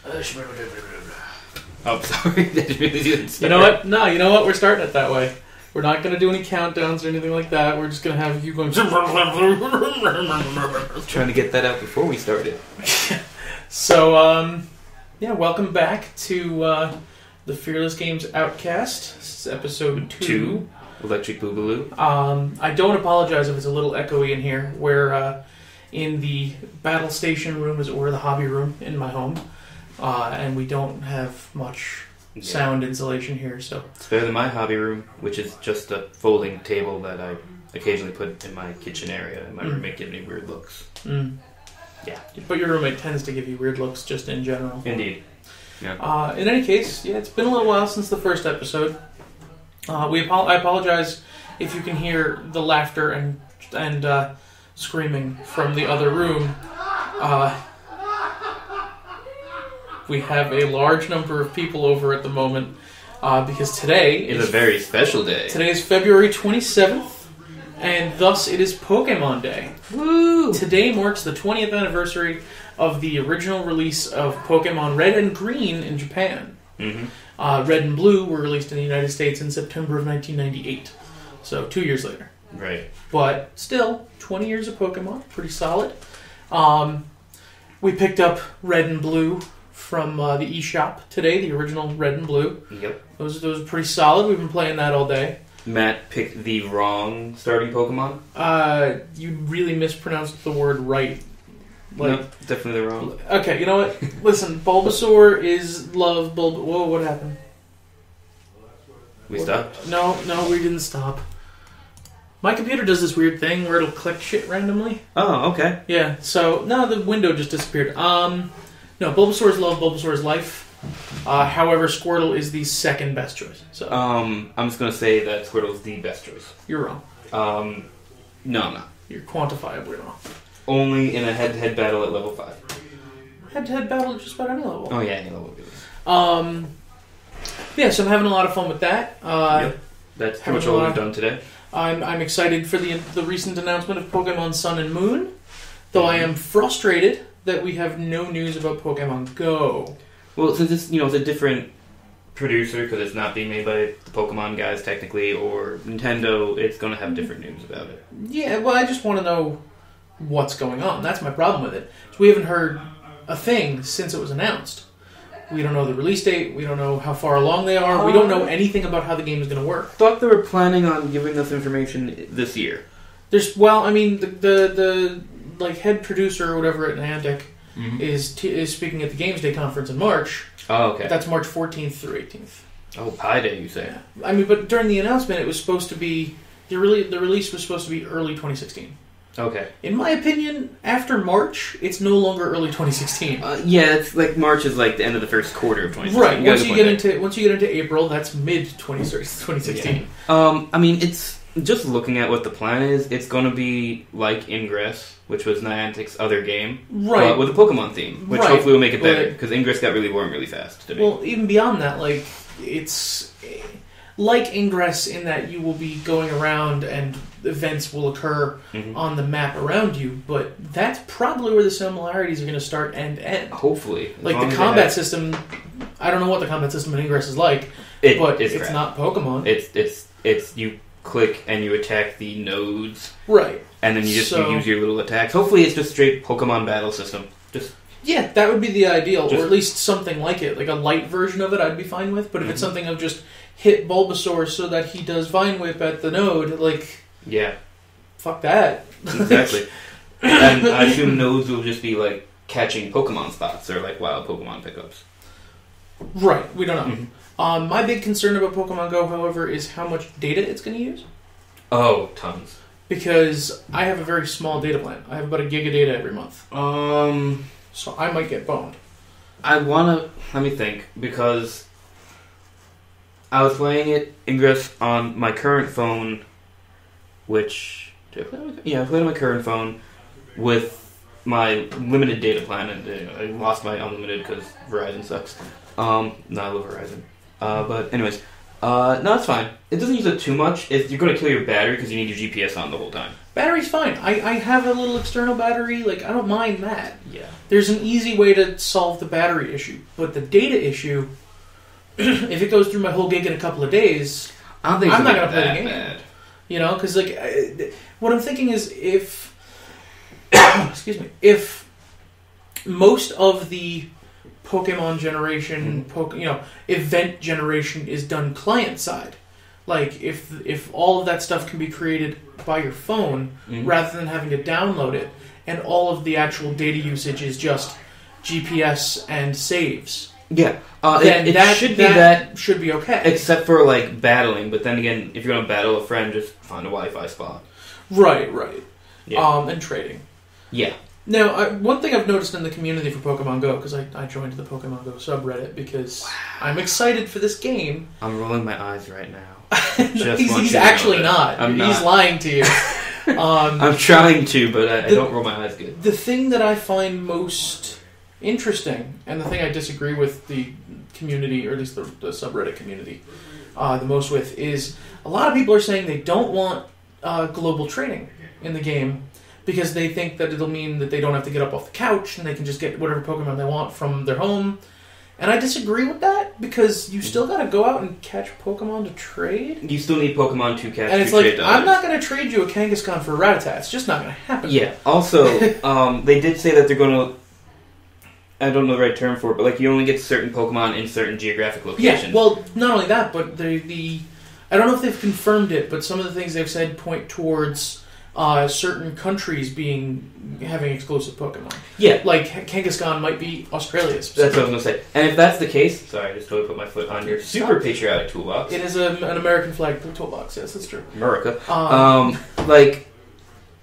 Oh, sorry. You know what? No, you know what? We're starting it that way. We're not going to do any countdowns or anything like that. We're just going to have you going... Trying to get that out before we started. So, welcome back to the Fearless Games Outcast. This is episode 2. Electric Boogaloo. I don't apologize if it's a little echoey in here. We're in the battle station room, as it were, the hobby room in my home. And we don't have much sound insulation here, so... It's better than my hobby room, which is just a folding table that I occasionally put in my kitchen area, and my roommate gives me weird looks. Yeah. But your roommate tends to give you weird looks just in general. Indeed. Yeah. In any case, it's been a little while since the first episode. I apologize if you can hear the laughter and screaming from the other room. We have a large number of people over at the moment because today is a very special day. Today is February 27th, and thus it is Pokemon Day. Woo! Today marks the 20th anniversary of the original release of Pokemon Red and Green in Japan. Mm-hmm. Red and Blue were released in the United States in September of 1998, so 2 years later. Right. But still, 20 years of Pokemon, pretty solid. We picked up Red and Blue from the eShop today, the original Red and Blue. Yep. Those are pretty solid. We've been playing that all day. Matt picked the wrong starting Pokemon? You really mispronounced the word right. No, definitely wrong. Okay, you know what? Listen, Bulbasaur is love. Whoa, what happened? We stopped? No, we didn't stop. My computer does this weird thing where it'll click shit randomly. Oh, okay. Yeah, so, no, the window just disappeared. No, Bulbasaur is love, Bulbasaur is life. However, Squirtle is the second best choice. So, I'm just going to say that Squirtle is the best choice. You're wrong. No, I'm not. You're quantifiably wrong. Only in a head-to-head battle at level 5. Head-to-head battle at just about any level. Oh, yeah, any level. Really. Yeah, so I'm having a lot of fun with that. Yep. That's pretty much all we've done today. I'm excited for the recent announcement of Pokemon Sun and Moon, though I am frustrated that we have no news about Pokemon Go. Well, since it's a different producer, because it's not being made by the Pokemon guys technically, or Nintendo, it's going to have different news about it. Yeah, well, I just want to know what's going on. That's my problem with it. So we haven't heard a thing since it was announced. We don't know the release date. We don't know how far along they are. We don't know anything about how the game is going to work. I thought they were planning on giving us information this year. The head producer or whatever at Niantic is speaking at the Games Day conference in March. Oh, okay. That's March 14th through 18th. Oh, Pi Day, you say? Yeah. I mean, but during the announcement, it was supposed to be the release was supposed to be early 2016. Okay. In my opinion, after March, it's no longer early 2016. Yeah, it's like March is like the end of the first quarter of 2016. Right. Once you get into April, that's mid 2016. Yeah. I mean, it's just looking at what the plan is. It's going to be like Ingress, which was Niantic's other game, right? With a Pokemon theme, which hopefully will make it better because Ingress got really boring really fast to me. Well, even beyond that, it's like Ingress in that you will be going around and events will occur on the map around you, but that's probably where the similarities are going to start and end. Hopefully. Like the combat system, I don't know what the combat system in Ingress is like, but it's not Pokemon. It's you click and you attack the nodes. Right. And then you just use your little attacks. Hopefully it's just straight Pokemon battle system. Yeah, that would be the ideal, or at least something like it. Like a light version of it I'd be fine with, but if it's something of just hit Bulbasaur so that he does Vine Whip at the node, yeah, fuck that. Exactly. And I assume nodes will just be like catching Pokemon spots or like wild Pokemon pickups. Right, we don't know. My big concern about Pokemon Go, however, is how much data it's going to use. Oh, tons. Because I have a very small data plan. I have about 1 gig of data every month. So I might get boned. Let me think, because I was playing Ingress on my current phone, which... I played on my current phone with my limited data plan, and I lost my unlimited because Verizon sucks. No, I love Verizon. But anyways, no, it's fine. It doesn't use it too much. You're going to kill your battery because you need your GPS on the whole time. Battery's fine. I have a little external battery. Like, I don't mind that. Yeah. There's an easy way to solve the battery issue. But the data issue, if it goes through my whole gig in a couple of days, I don't think I'm it's not gonna going to play the game. bad. You know, because, like, what I'm thinking is if... excuse me. If most of the Pokemon generation, event generation is done client-side, like, if all of that stuff can be created by your phone rather than having to download it, and all of the actual data usage is just GPS and saves, Yeah. then it should be that, should be okay. except for, like, battling. But then again, if you're going to battle a friend, just find a Wi-Fi spot. Right. Yeah. And trading. Yeah. Now, one thing I've noticed in the community for Pokemon Go, because I joined the Pokemon Go subreddit because I'm excited for this game. I'm rolling my eyes right now. He's actually not. He's lying to you. I'm trying to, but I don't roll my eyes good. The thing that I find most interesting, and the thing I disagree with the community, or at least the subreddit community, the most with, is a lot of people are saying they don't want global trading in the game because they think that it'll mean that they don't have to get up off the couch and they can just get whatever Pokemon they want from their home. And I disagree with that because you still got to go out and catch Pokemon to trade. You still need Pokemon to catch. And it's like, I'm not going to trade you a Kangaskhan for a Rattata. It's just not going to happen. Yeah. Also, they did say that they're going to. I don't know the right term for it, but like you only get certain Pokemon in certain geographic locations. Yeah. Well, not only that, but the I don't know if they've confirmed it, but some of the things they've said point towards certain countries having exclusive Pokemon. Yeah. Like, Kangaskhan might be Australia. That's what I was going to say. And if that's the case... Sorry, I just totally put my foot on your super patriotic toolbox. It is an American flag toolbox, yes, that's true. America.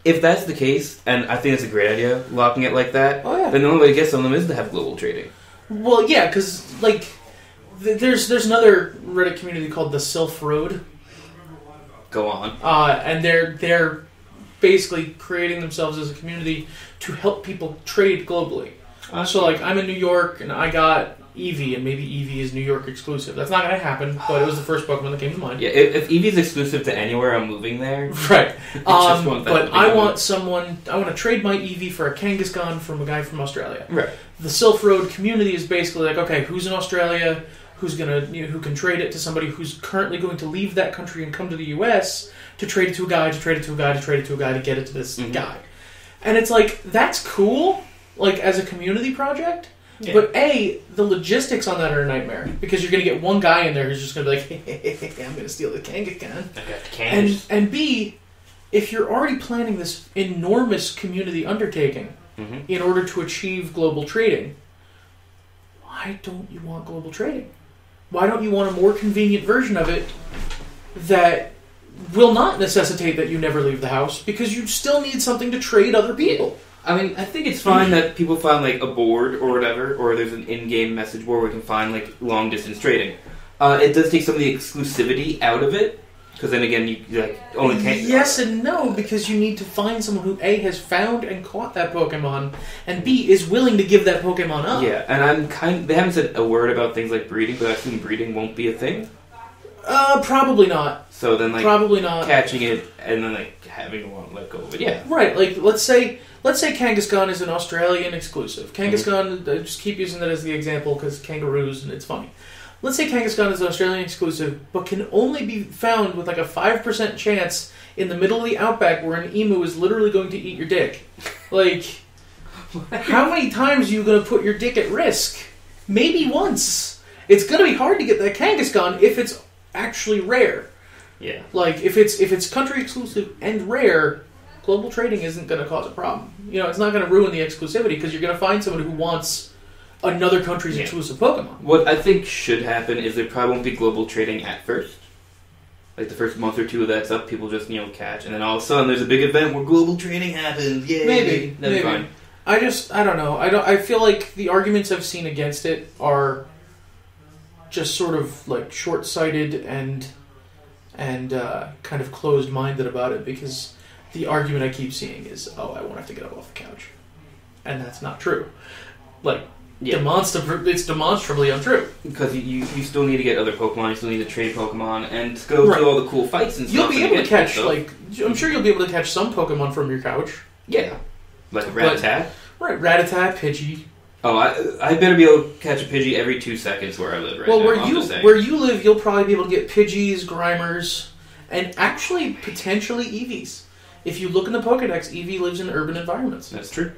If that's the case, and I think it's a great idea, locking it like that, then the only way to get some of them is to have global trading. Well, yeah, because, like, there's another Reddit community called the Silph Road. Go on. And they're basically creating themselves as a community to help people trade globally. So, like, I'm in New York, and I got Eevee, and maybe Eevee is New York exclusive. That's not going to happen, but it was the first Pokemon that came to mind. Yeah, if Eevee's exclusive to anywhere, I'm moving there. Right. But I want to trade my Eevee for a Kangaskhan from a guy from Australia. Right. The Silph Road community is basically like, okay, who's in Australia? Who can trade it to somebody who's currently going to leave that country and come to the U.S. to trade it to a guy, to trade it to a guy, to trade it to a guy, to get it to this guy. And it's like, that's cool, like, as a community project. Yeah. But A, the logistics on that are a nightmare. Because you're going to get one guy in there who's just going to be like, hey, I'm going to steal the Kangaskhan. I got the Kangaskhan. And B, if you're already planning this enormous community undertaking in order to achieve global trading, why don't you want global trading? Why don't you want a more convenient version of it that will not necessitate that you never leave the house, because you still need something to trade other people? I mean, I think it's fine that people find, like, a board or whatever, or there's an in-game message board where we can find, like, long-distance trading. It does take some of the exclusivity out of it, because then again, you, like, only can't... Yes and no, because you need to find someone who, A, has found and caught that Pokemon, and B, is willing to give that Pokemon up. Yeah, and they haven't said a word about things like breeding, but I assume breeding won't be a thing. Probably not. So then, like, probably not. Catching it, and then, like, having to want to let go of it, yeah. Right, like, let's say Kangaskhan is an Australian exclusive. Kangaskhan, just keep using that as the example, because kangaroos, and it's funny. Let's say Kangaskhan is an Australian exclusive, but can only be found with like a 5% chance in the middle of the outback where an emu is literally going to eat your dick. Like, how many times are you going to put your dick at risk? Maybe once. It's going to be hard to get that Kangaskhan if it's actually rare. Yeah. Like, if it's country exclusive and rare, global trading isn't going to cause a problem. You know, it's not going to ruin the exclusivity because you're going to find someone who wants another country's exclusive Pokemon. What I think should happen is there probably won't be global trading at first. Like the first month or two that's up, people just, catch. And then all of a sudden there's a big event where global trading happens. Yay! Maybe. That'd be fine. I don't know. I feel like the arguments I've seen against it are just sort of like short-sighted and kind of closed-minded about it, because the argument I keep seeing is, I won't have to get up off the couch. And that's not true. Like, it's demonstrably untrue. Because you still need to get other Pokemon, you still need to trade Pokemon, and to go to all the cool fights and You'll stuff. be able to catch, I'm sure you'll be able to catch some Pokemon from your couch. Yeah. Like a Rattata? Right, Rattata, Pidgey. Oh, I better be able to catch a Pidgey every 2 seconds where I live right now. Well, where you live, you'll probably be able to get Pidgeys, Grimers, and actually, potentially, Eevees. If you look in the Pokedex, Eevee lives in urban environments. That's true.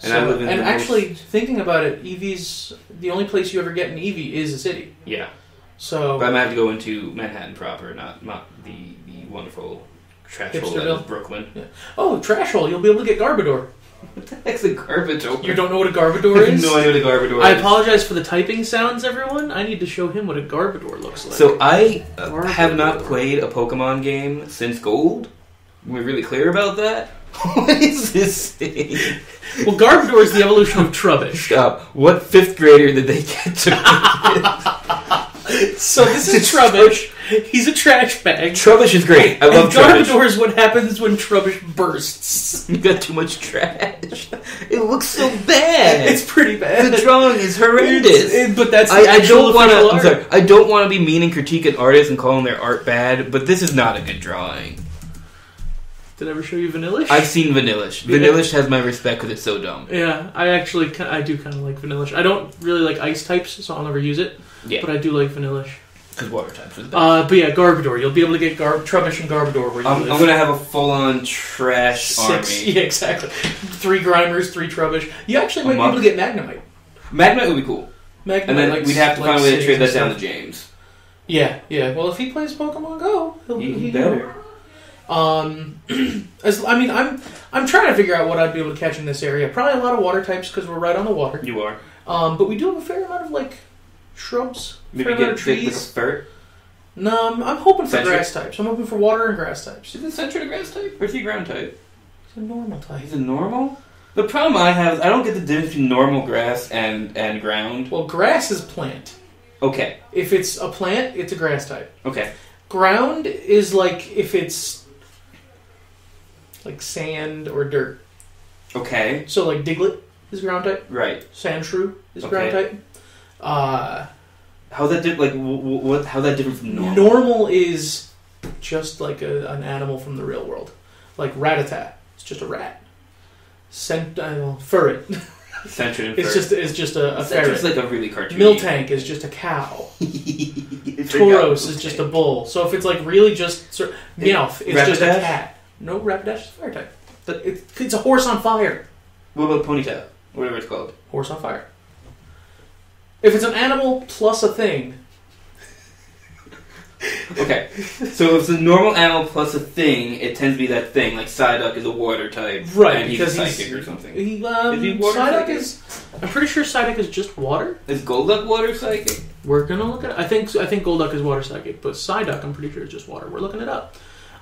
And I live in actually, thinking about it, Eevee's, the only place you ever get an Eevee is a city. Yeah. So, but I might have to go into Manhattan proper, not the wonderful trash hole that is Brooklyn. Yeah. Oh, trash hole, you'll be able to get Garbodor. What the heck's a Garbodor? You don't know what a Garbodor is? No idea what a Garbodor is. I apologize for the typing sounds, everyone. I need to show him what a Garbodor looks like. So I have not played a Pokemon game since Gold. We're really clear about that? What is this thing? Well, Garbodor is the evolution of Trubbish. Stop. What 5th grader did they get to So this is Trubbish. He's a trash bag. Trubbish is great. I love Trubbish. Garbodor is what happens when Trubbish bursts. You got too much trash. It looks so bad. It's pretty bad. The drawing is horrendous. But that's I don't want to. I'm sorry. I don't want to be mean and critique an artist and calling their art bad, but this is not a good drawing. Did I ever show you Vanillish? I've seen Vanillish. Yeah. Vanillish has my respect because it's so dumb. Yeah, I do kind of like Vanillish. I don't really like ice types, so I'll never use it. Yeah. But I do like Vanillish. Because water types are the best. But yeah, Garbodor. You'll be able to get Trubbish and Garbodor where you live. I'm going to have a full-on trash army. Yeah, exactly. 3 Grimers, 3 Trubbish. You actually might be able to get Magnemite. Magnemite would be cool. Magnemite, and then we'd have to find a way to trade that down to James. Yeah. Well, if he plays Pokemon Go, he'll better. I'm trying to figure out what I'd be able to catch in this area. Probably a lot of water types because we're right on the water. You are. But we do have a fair amount of shrubs. Maybe get trees. Like a ferret. No, I'm hoping for grass types. I'm hoping for water and grass types. Is it Sentry a grass type or is he ground type? He's a normal type. He's a normal? The problem I have is I don't get the difference between normal grass and ground. Well, grass is plant. Okay. If it's a plant, it's a grass type. Okay. Ground is if it's sand or dirt. Okay. So Diglett is ground type. Right. Sandshrew is ground type. How's that how's that different from normal? Normal is just an animal from the real world. Like Rattata. It's just a rat. Ferret. Sentry and It's just a ferret. It's a really cartoony. Miltank is just a cow. Tauros is just a bull. So if it's really just Meowth is just a cat. No, Rapidash is a fire type. It's a horse on fire. What about Ponyta? Whatever it's called. Horse on fire. If it's an animal plus a thing. Okay. So if it's a normal animal plus a thing, it tends to be that thing. Like Psyduck is a water type. Right. And he's a psychic or something. Is he water Psyduck is... I'm pretty sure Psyduck is just water. Is Golduck water psychic? We're going to look at it. I think Golduck is water psychic, but Psyduck I'm pretty sure is just water. We're looking it up.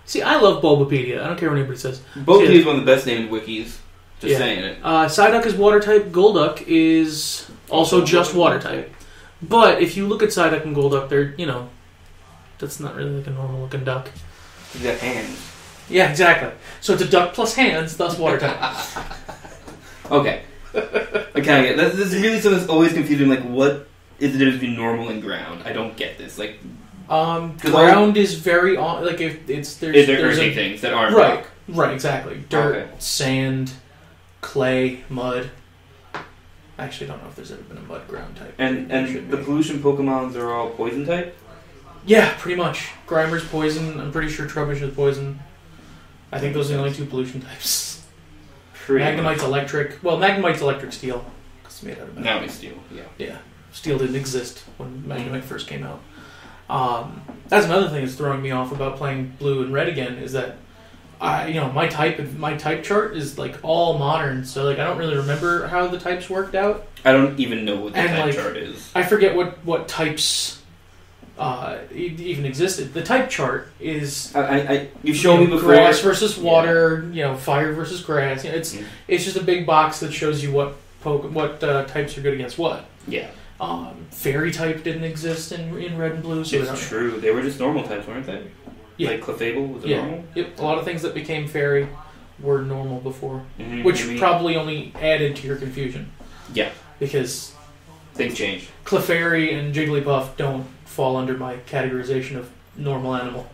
See, I love Bulbapedia. I don't care what anybody says. Bulbapedia is one of the best named wikis. Just saying it. Psyduck is water type. Golduck is also just water type. But if you look at Psyduck and Golduck, they're, that's not really a normal looking duck. He's got hands. Yeah, exactly. So it's a duck plus hands, thus water type. Okay. I kind of get that. This is really something that's always confusing. What is the difference between normal and ground? I don't get this. Ground is very if it's there's earthy things that aren't right, rock. Right, exactly. Dirt, sand, clay, mud. I actually don't know if there's ever been a mud ground type. And the pollution Pokemons are all poison type? Yeah, pretty much. Grimer's poison. I'm pretty sure Trubbish is poison. I think those are the only 2 pollution types. Magnemite's electric. Well, Magnemite's electric steel. It's made out of metal. Now it's steel, yeah. Yeah. Steel didn't exist when Magnemite first came out. That's another thing that's throwing me off about playing blue and red again is that my type chart is all modern, so I don't really remember how the types worked out. I don't even know what the type chart is. I forget what types even existed. The type chart is you showed me before grass versus water, fire versus grass. It's just a big box that shows you what types are good against what. Yeah. Fairy type didn't exist in red and blue. So it's true. They were just normal types, weren't they? Yeah. Like Clefable was normal? Yep. A lot of things that became fairy were normal before. Which probably only added to your confusion. Yeah. Because things change. Clefairy and Jigglypuff don't fall under my categorization of normal animal.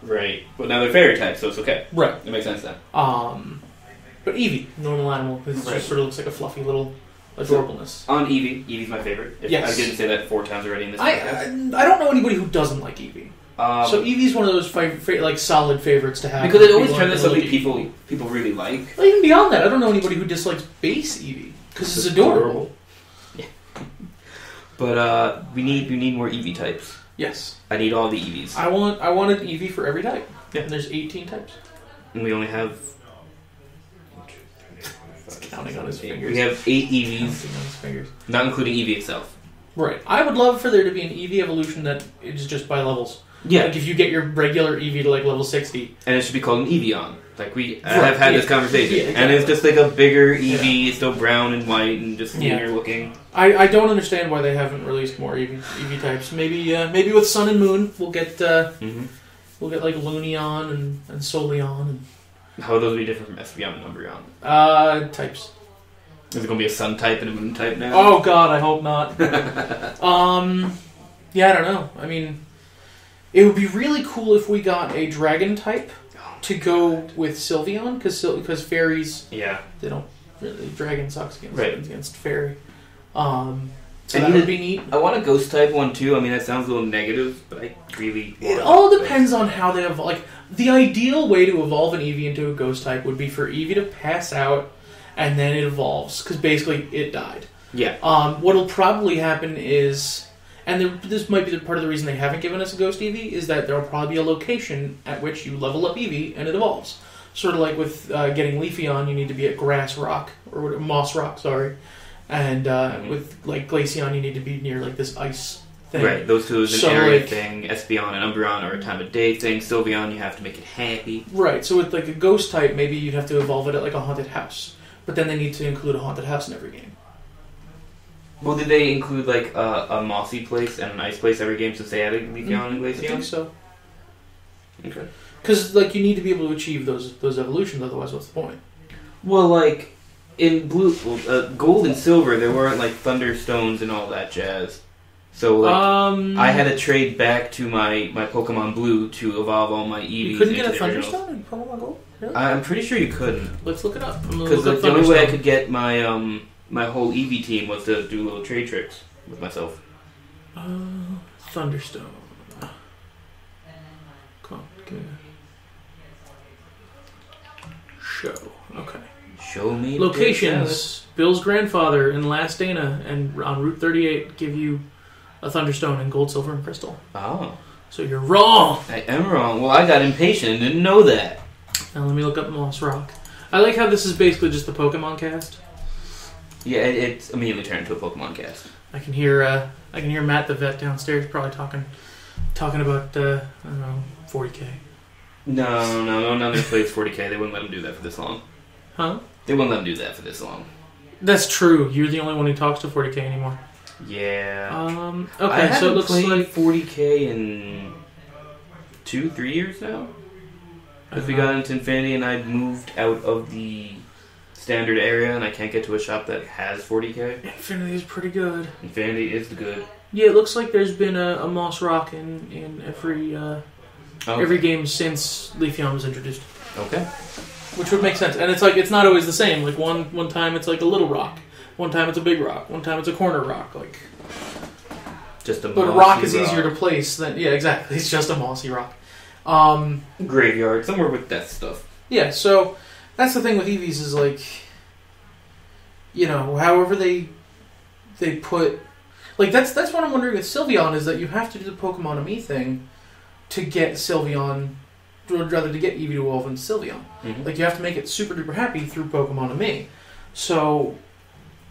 Right. But now they're fairy types, so it's okay. Right. It makes sense then. But Eevee, normal animal, it just sort of looks like a fluffy little adorableness. On Eevee, Eevee's my favorite. Yes. I didn't say that 4 times already in this I don't know anybody who doesn't like Eevee. So Eevee's one of those like solid favorites to have. Because it always turns into something people really like. Well, even beyond that, I don't know anybody who dislikes base Eevee because it's adorable. Yeah. But we need more Eevee types. Yes. I need all the Eevees. I want an Eevee for every type. Yeah. And there's 18 types. And we only have. Counting on his fingers. We have 8 Eevees. Counting on his fingers. Not including Eevee itself. Right. I would love for there to be an Eevee evolution that is just by levels. Yeah. Like if you get your regular Eevee to like level 60. And it should be called an Eevee-on. Like have had this conversation. Yeah, exactly. And it's just like a bigger Eevee, it's still brown and white and just cleaner looking. I don't understand why they haven't released more Eevee types. Maybe with Sun and Moon we'll get we'll get like Luneon and Soleon and how would those be different from Espeon and Umbreon? Types. Is it going to be a sun type and a moon type now? Oh god, I hope not. Yeah, I don't know. I mean, it would be really cool if we got a dragon type to go with Sylveon, because fairies, they don't really, dragon sucks against fairy. So that would be neat. I want a ghost type one too. I mean, that sounds a little negative, but I really want it all depends on how they evolve. Like, the ideal way to evolve an Eevee into a ghost type would be for Eevee to pass out and then it evolves, because basically it died. Yeah. What'll probably happen is, and this might be part of the reason they haven't given us a ghost Eevee, is that there'll probably be a location at which you level up Eevee and it evolves. Sort of like with getting Leafeon, you need to be at Grass Rock, or Moss Rock, sorry. And with like Glaceon, you need to be near like this ice thing. Right, those two is an area thing. Espeon and Umbreon are a time of day thing. Sylveon, you have to make it happy. Right, so with like a ghost type, maybe you'd have to evolve it at like a haunted house. But then they need to include a haunted house in every game. Well, did they include like a mossy place and an ice place every game since they added Leafeon and Glaceon? I think so. Okay. Because like you need to be able to achieve those evolutions, otherwise what's the point? Well, like in gold and silver, there weren't like thunderstones and all that jazz. So like, I had to trade back to my Pokemon Blue to evolve all my Eevees. You couldn't get a thunderstone in Pokemon Gold? Really? I'm pretty sure you couldn't. Let's look it up. Because the only way I could get my my whole Eevee team was to do little trade tricks with myself. Thunderstone. Come on, give me a show. Okay. Show me locations. Bill's grandfather in Last Dana and on Route 38 give you a Thunderstone in gold, silver, and crystal. Oh. So you're wrong. I am wrong. Well, I got impatient and didn't know that. Now let me look up Moss Rock. I like how this is basically just the Pokemon cast. Yeah, it's immediately turned into a Pokemon cast. I can hear Matt the vet downstairs probably talking about I don't know, 40K. No, none of their plays 40K. They wouldn't let him do that for this long. Huh? They wouldn't let him do that for this long. That's true. You're the only one who talks to 40K anymore. Yeah. Okay, so it looks played like 40K in 2-3 years now. Because we got into Infinity and I moved out of the standard area and I can't get to a shop that has 40K. Infinity is pretty good. Infinity is good. Yeah, it looks like there's been a Moss Rock in every game since Leafeon was introduced. Okay. Which would make sense. And it's not always the same. Like one time it's like a little rock. One time it's a big rock. One time it's a corner rock. Like just a But a rock is easier to place than exactly. It's just a mossy rock. Graveyard, somewhere with death stuff. Yeah, so that's the thing with Eevees is like, however they put, like that's what I'm wondering with Sylveon is that you have to do the Pokemon-Ami thing to get Sylveon, or rather to get Eevee to evolve into Sylveon. Mm-hmm. Like you have to make it super duper happy through Pokemon-Ami. So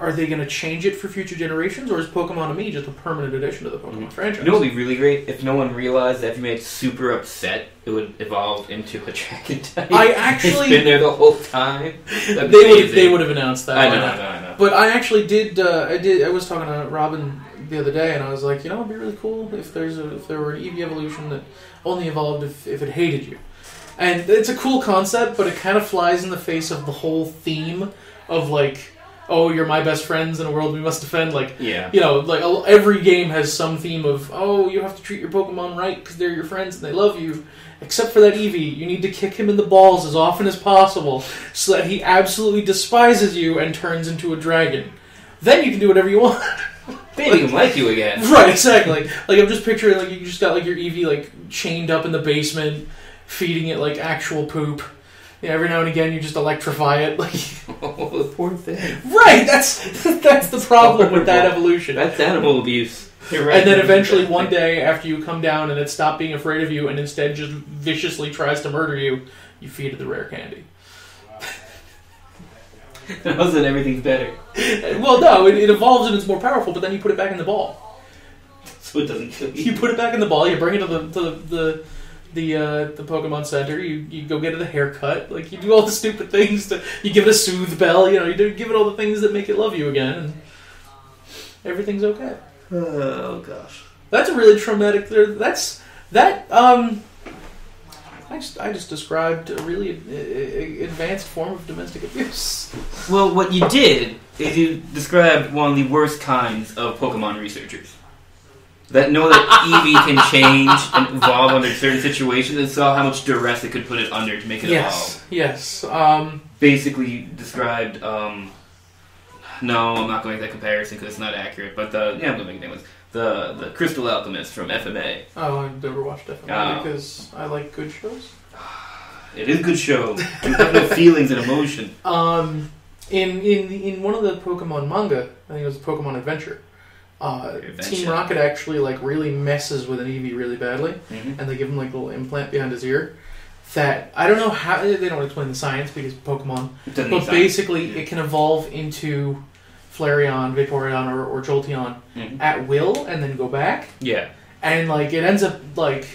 are they going to change it for future generations, or is Pokemon-Ami just a permanent addition to the Pokemon franchise? You know what would be really great? If no one realized that if you made it super upset, it would evolve into a dragon type. It's been there the whole time. They would have announced that. I know. But I actually did. I was talking to Robin the other day, and I was like, it'd be really cool if there were an Eevee evolution that only evolved if it hated you. And it's a cool concept, but it kind of flies in the face of the whole theme of like oh, you're my best friends in a world we must defend. Like, Yeah. you know, like every game has some theme of, oh, you have to treat your Pokemon right because they're your friends and they love you. Except for that Eevee, you need to kick him in the balls as often as possible so that he absolutely despises you and turns into a dragon. Then you can do whatever you want. They make him like you again. Right, exactly. Like, I'm just picturing, like, you just got, like, your Eevee, like, chained up in the basement, feeding it, like, actual poop. Yeah, every now and again you just electrify it. Like, Oh, the poor thing. right, that's the problem with that evolution. That's animal abuse. You're right. And then eventually one day, after you come down and it stopped being afraid of you and instead just viciously tries to murder you, you feed it the rare candy. And all of a sudden everything's better. Well, no, it evolves and it's more powerful, but then you put it back in the ball. So it doesn't kill you. You put it back in the ball, you bring it to the Pokemon Center, you go get it a haircut, like, you do all the stupid things, you give it a soothe bell, you know, give it all the things that make it love you again, and everything's okay. Oh, gosh. That's a really traumatic, I just described a really advanced form of domestic abuse. Well, what you did is you described one of the worst kinds of Pokemon researchers. That know that Eevee can change and evolve under certain situations and saw how much duress it could put it under to make it evolve. Yes. Basically, you described, no, I'm not going to make that comparison because it's not accurate, but I'm going to make it anyways. The Crystal Alchemist from FMA. Oh, I've never watched FMA because I like good shows. It is a good show. You have no feelings and emotion. In one of the Pokemon manga, I think it was Pokemon Adventure, Team Rocket actually like really messes with an Eevee really badly, and they give him like a little implant behind his ear. That I don't know how they don't explain the science because Pokemon, but basically it can evolve into Flareon, Vaporeon, or Jolteon at will, and then go back. Yeah, and like it ends up like,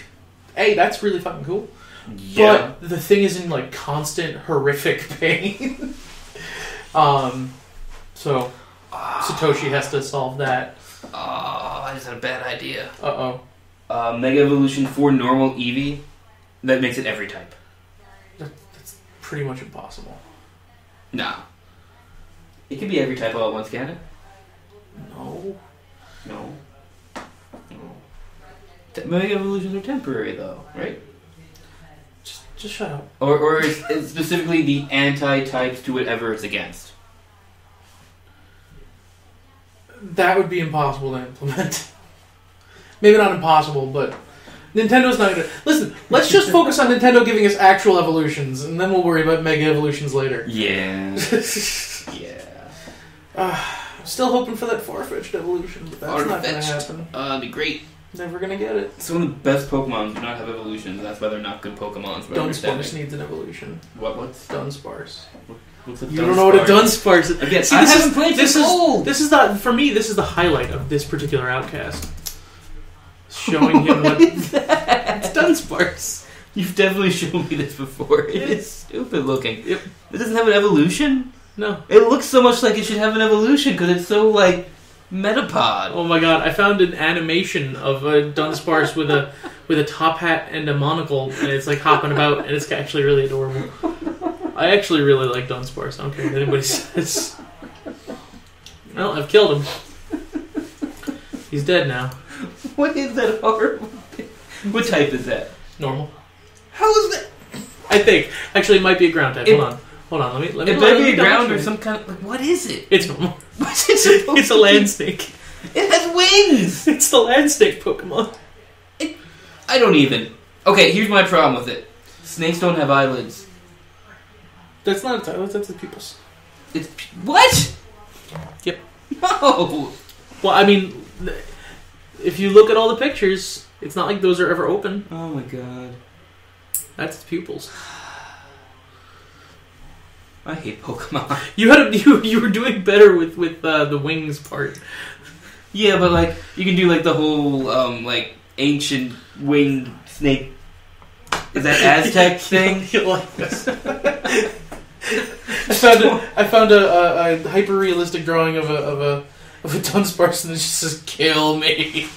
hey, that's really fucking cool. Yeah. But the thing is in like constant horrific pain. So Satoshi has to solve that. Oh, I just had a bad idea. Uh-oh. Mega Evolution for normal Eevee, that makes it every type. That's pretty much impossible. Nah. It can be every type all at once, can it? No. Mega Evolutions are temporary, though, right? Just shut up. Or it's specifically the anti-types to whatever it's against. That would be impossible to implement. Maybe not impossible, but Nintendo's not gonna... Listen, let's just focus on Nintendo giving us actual evolutions, and then we'll worry about Mega Evolutions later. Yeah. I'm still hoping for that Farfetch'd evolution, but that's not gonna happen. That'd be great. Never gonna get it. Some of the best Pokemon do not have evolutions. That's why they're not good Pokemon. Dunsparce needs an evolution. What's Dunsparce? What's a You don't know what a Dunsparce is. Again, I haven't played this old. This is not, for me, this is the highlight of this particular Outcast. Showing him what... It's Dunsparce. You've definitely shown me this before. It is stupid looking. Yep. It doesn't have an evolution? No. It looks so much like it should have an evolution because it's so, like, Metapod. Oh my god, I found an animation of a Dunsparce with a top hat and a monocle, and it's like hopping about, and it's actually really adorable. I actually really like Dunsparce. I don't care what anybody says. Well, I've killed him. He's dead now. What is that horrible thing? What type is that? Normal. How is that? I think. Actually, it might be a ground type. Hold on. Let me. It might be a ground or some kind of... Like, what is it? It's normal. What's it supposed It's a land snake. It has wings! It's the land snake Pokemon. I don't even... Okay, here's my problem with it. Snakes don't have eyelids. That's not its eyelids, that's its pupils. It's... What? Yep. No! Well, I mean, if you look at all the pictures, it's not like those are ever open. Oh my god. That's its pupils. I hate Pokemon. You were doing better with the wings part. Yeah, but like you can do like the whole like ancient winged snake. Is that Aztec thing? You like this? I found a hyper realistic drawing of a Dunsparce and it just says "Kill me."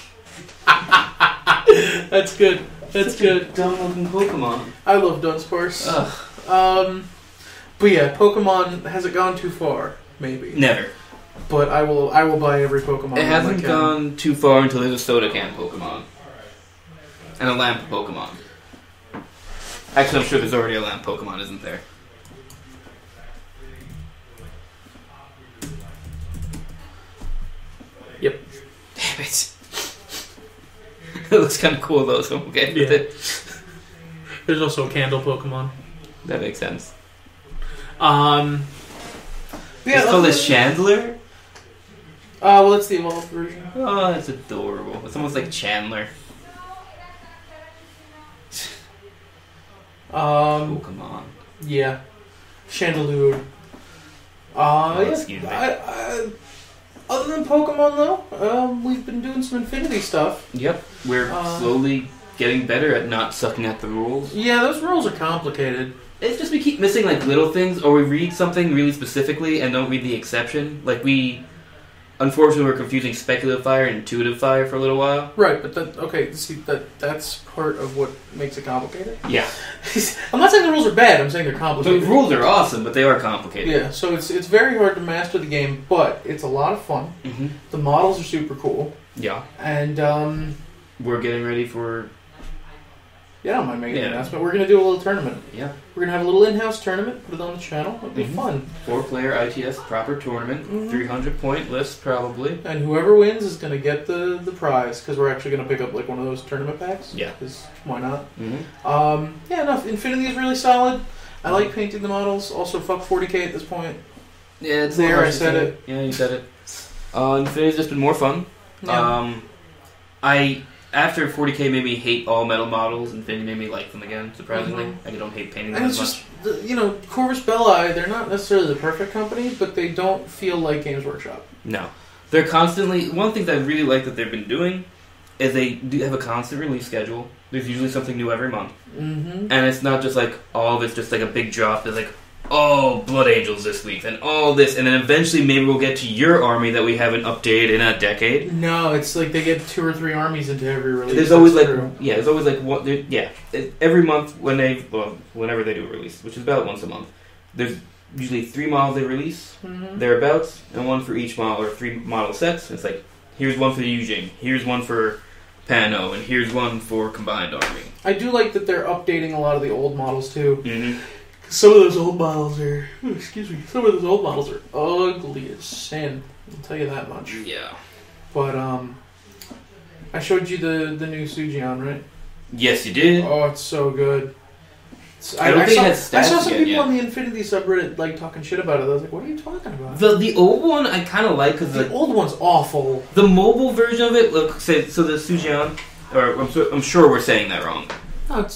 That's good. That's good. Dumb looking Pokemon. I love Dunsparce. Ugh. But yeah, Pokemon, has it gone too far? maybe. Never. But I will buy every Pokemon. It hasn't gone too far until there's a soda can Pokemon. And a lamp Pokemon. Actually, I'm sure there's already a lamp Pokemon, isn't there? Yep. Damn it. It looks kind of cool though, so I'm okay with it. There's also a candle Pokemon. That makes sense. Yeah, it's called a Chandler? Well, it's the evolved version. Oh, that's adorable. It's almost like Chandler. Pokemon. Yeah. Chandelure. Excuse me. Other than Pokemon, though, we've been doing some Infinity stuff. Yep. We're slowly getting better at not sucking at the rules. Yeah, those rules are complicated. It's just we keep missing, like, little things, or we read something really specifically and don't read the exception. Like, unfortunately, we're confusing speculative fire and intuitive fire for a little while. Right, but that's part of what makes it complicated. Yeah. I'm not saying the rules are bad, I'm saying they're complicated. The rules are awesome, but they are complicated. Yeah, so it's very hard to master the game, but it's a lot of fun. Mm-hmm. The models are super cool. Yeah. And, we're getting ready for... Yeah, I don't mind making an announcement. We're going to do a little tournament. Yeah. We're going to have a little in-house tournament, put it on the channel. It'll be fun. 4-player ITS proper tournament, 300-point list probably. And whoever wins is going to get the prize, because we're actually going to pick up like one of those tournament packs. Yeah. Because why not? Mm-hmm. Yeah, no, Infinity is really solid. I like painting the models. Also, fuck 40k at this point. Yeah, it's there. I said it. Yeah, you said it. Infinity's just been more fun. Yeah. After 40k made me hate all metal models, Infinity made me like them again, surprisingly. I don't hate painting them and as it's much. just, Corvus Belli, they're not necessarily the perfect company, but they don't feel like Games Workshop. No. They're constantly... One thing that I really like that they've been doing is they do have a constant release schedule. There's usually something new every month. Mm-hmm. And it's not just like, all of it's just like a big drop. There's like, oh, Blood Angels this week, and all this, and then eventually maybe we'll get to your army that we haven't updated in a decade. No, it's like they get 2 or 3 armies into every release. There's always there's always like one, every month whenever they do a release, which is about once a month. There's usually 3 models they release, thereabouts, and one for each model, or 3 model sets. It's like, here's one for the Yujing, here's one for Pano, and here's one for Combined Army. I do like that they're updating a lot of the old models too. Mm-hmm. Some of those old models are... Some of those old models are ugly as sin. I'll tell you that much. Yeah. But, I showed you the new Sujion, right? Yes, you did. Oh, it's so good. I saw some people on the Infinity subreddit, like, talking shit about it. I was like, what are you talking about? The old one I kind of like, because the old one's awful. The mobile version of it, so the Sujion, or I'm sure we're saying that wrong. Oh,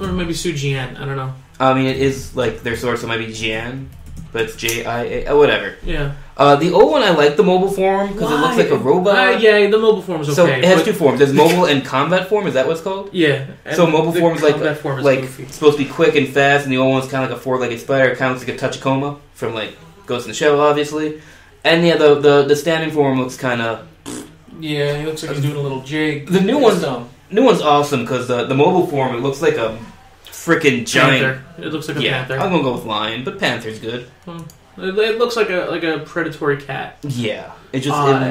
or maybe Sujian, I don't know. I mean, it is like their source, so it might be Jian, but it's Jia, whatever. Yeah. The old one, I like the mobile form because it looks like a robot. Yeah, the mobile form is okay. So it has 2 forms. There's mobile and combat form. Is that what it's called? Yeah. So mobile form is like goofy. supposed to be quick and fast, and the old one's kind of like a 4-legged spider. It kind of looks like a Tachikoma from like Ghost in the Shell, obviously. And yeah, the standing form looks kind of. Yeah, he looks like he's doing a little jig. The new one's awesome because the mobile form, it looks like a freaking giant. Panther. It looks like a panther. I'm gonna go with lion, but panther's good. It looks like a predatory cat. Yeah, it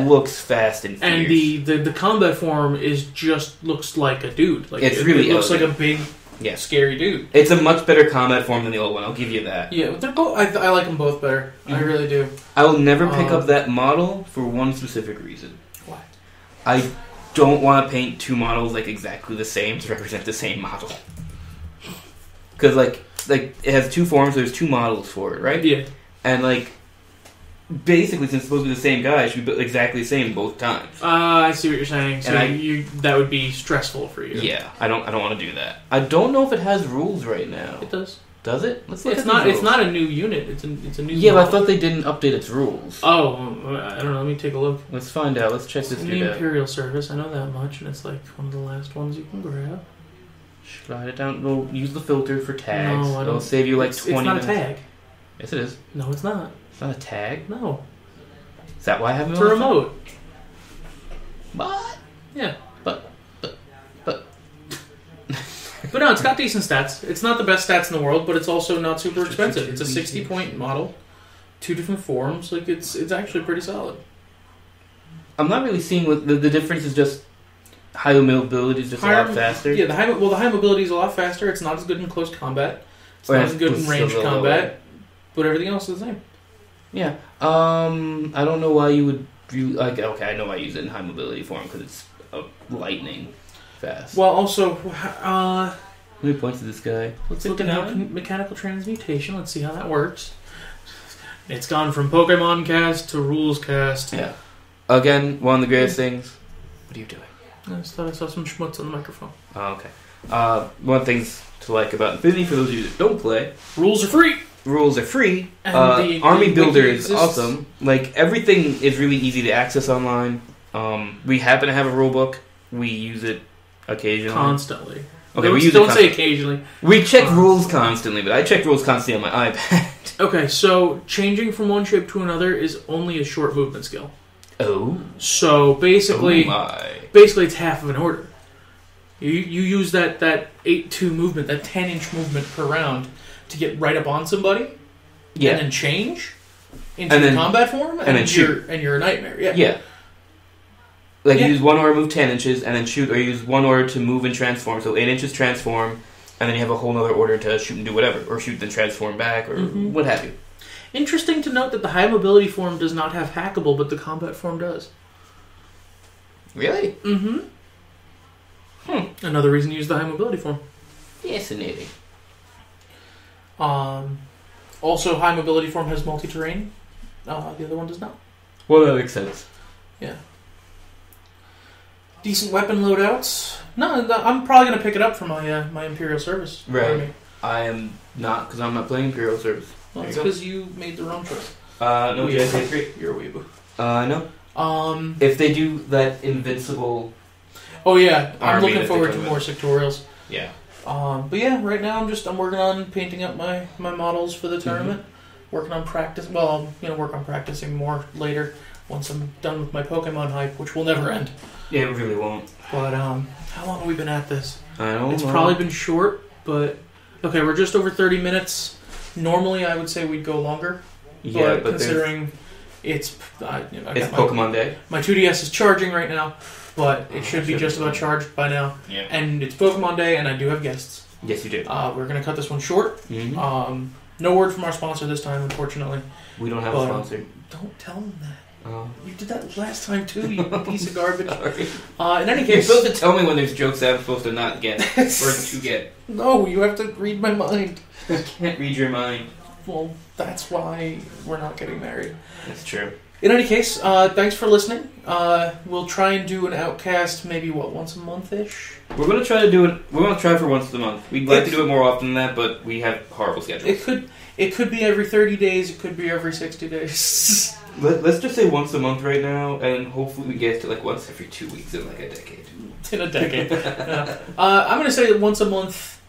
looks fast and fierce. And the combat form looks like a dude. Like it looks like a big, scary dude. It's a much better combat form than the old one. I'll give you that. Yeah, they're both. I like them both better. I really do. I will never pick up that model for one specific reason. What? I don't want to paint 2 models like exactly the same to represent the same model. Because like it has 2 forms. There's 2 models for it, right? Yeah. And like basically, since it's supposed to be the same guy, it should be exactly the same both times. I see what you're saying. So that would be stressful for you. Yeah, I don't want to do that. I don't know if it has rules right now. It does. Does it? Let's look it's not. It's not a new unit. It's a new. Yeah, but I thought they didn't update its rules. Oh, I don't know. Let me take a look. Let's find out. Let's check this dude out. The Imperial Service. I know that much, and it's like one of the last ones you can grab. Slide it down. We'll use the filter for tags. No, It'll save you like 20 minutes. It's not a tag. Yes, it is. No, it's not. It's not a tag? No. Is that why I haven't... It's a remote. What? Yeah. But... But no, it's got decent stats. It's not the best stats in the world, but it's also not super expensive. It's a 60-point model. 2 different forms. Like it's actually pretty solid. I'm not really seeing what the difference is. Just high mobility is just a lot faster. Yeah, the high mobility is a lot faster. It's not as good in close combat. It's not as good in range combat, but everything else is the same. Yeah. I don't know why you would view okay. I know I use it in high mobility form because it's lightning fast. Well, also, how many points to this guy? Let's look at mechanical transmutation. Let's see how that works. It's gone from Pokemon cast to rules cast. Yeah. Again, one of the greatest things. What are you doing? I just thought I saw some schmutz on the microphone. Oh, okay. One of the things to like about Infinity, for those of you that don't play, rules are free. Rules are free. Army Builder is awesome. Like, everything is really easy to access online. We happen to have a rule book. We use it occasionally. Constantly. Okay, don't say occasionally. We check rules constantly, but I check rules constantly on my iPad. Okay, so changing from one shape to another is only a short movement skill. Oh. So basically, it's half of an order. You use that 8-2 movement, that 10-inch movement per round to get right up on somebody, and then change into combat form, and then shoot, and you're a nightmare. Yeah. Like you use 1 order to move 10 inches, and then shoot, or you use 1 order to move and transform. So 8 inches transform, and then you have a whole other order to shoot and do whatever, or shoot then transform back, or what have you. Interesting to note that the high mobility form does not have hackable, but the combat form does. Really? Mm-hmm. Another reason to use the high mobility form. Fascinating. Also, high mobility form has multi-terrain. The other one does not. Well, that makes sense. Yeah. Decent weapon loadouts. No, I'm probably going to pick it up for my Imperial Service. Right. Army. I am not, because I'm not playing Imperial Service. Well, it's because you made the wrong choice. No, JSA 3. You're a weeaboo. No. If they do that invincible... Oh, yeah. I'm looking forward to more sectorials. Yeah. But yeah, right now I'm working on painting up my models for the tournament. Working on practice. Well, I'll work on practicing more later once I'm done with my Pokemon hype, which will never end. Yeah, it really won't. But how long have we been at this? I don't know. It's probably been short, but okay, we're just over 30 minutes. Normally, I would say we'd go longer. Yeah, but considering it's Pokemon Day. My 2DS is charging right now, but it should be just about charged by now. Yeah. And it's Pokemon Day, and I do have guests. Yes, you do. We're going to cut this one short. No word from our sponsor this time, unfortunately. We don't have a sponsor. Don't tell them that. Oh. You did that last time, too, you piece of garbage. Sorry. In any case... You're supposed to tell me when there's jokes that I'm supposed to not get. Or to get. No, you have to read my mind. I can't read your mind. Well, that's why we're not getting married. That's true. In any case, thanks for listening. We'll try and do an Outcast maybe, once a month-ish? We're going to try to do it... We're going to try for once a month. We'd like to do it more often than that, but we have horrible schedules. It could be every 30 days. It could be every 60 days. Let's just say once a month right now, and hopefully we get to once every 2 weeks in a decade. In a decade. Yeah. I'm going to say once a month,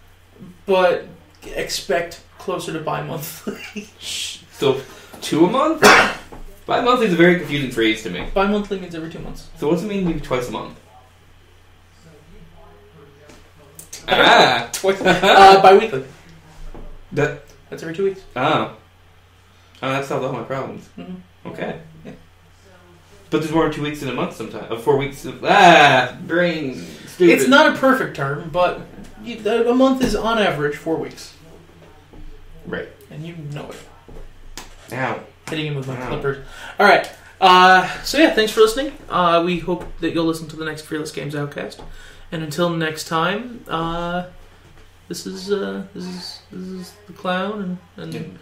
but expect closer to bi-monthly. So, 2 a month? Bi-monthly is a very confusing phrase to me. Bi-monthly means every 2 months. So what's it mean maybe twice a month? Twice. Bi-weekly. That's every 2 weeks. Oh, that solves all my problems. Mm-hmm. Okay. Yeah. But there's more than 2 weeks in a month sometimes. 4 weeks. Brain. Stupid. It's not a perfect term, but a month is on average 4 weeks. Right. And you know it. Ow. Hitting him with my clippers. Alright. So yeah, thanks for listening. We hope that you'll listen to the next Fearless Games Outcast. And until next time, this is the clown and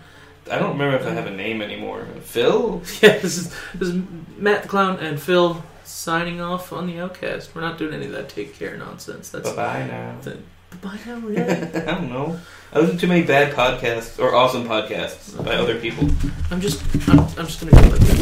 I don't remember if I have a name anymore. Phil? Yeah, this is Matt the Clown and Phil signing off on the Outcast. We're not doing any of that take care nonsense. That's bye now. Bye now, really? I don't know. I listen to too many bad podcasts or awesome podcasts by other people. I'm just gonna go like this.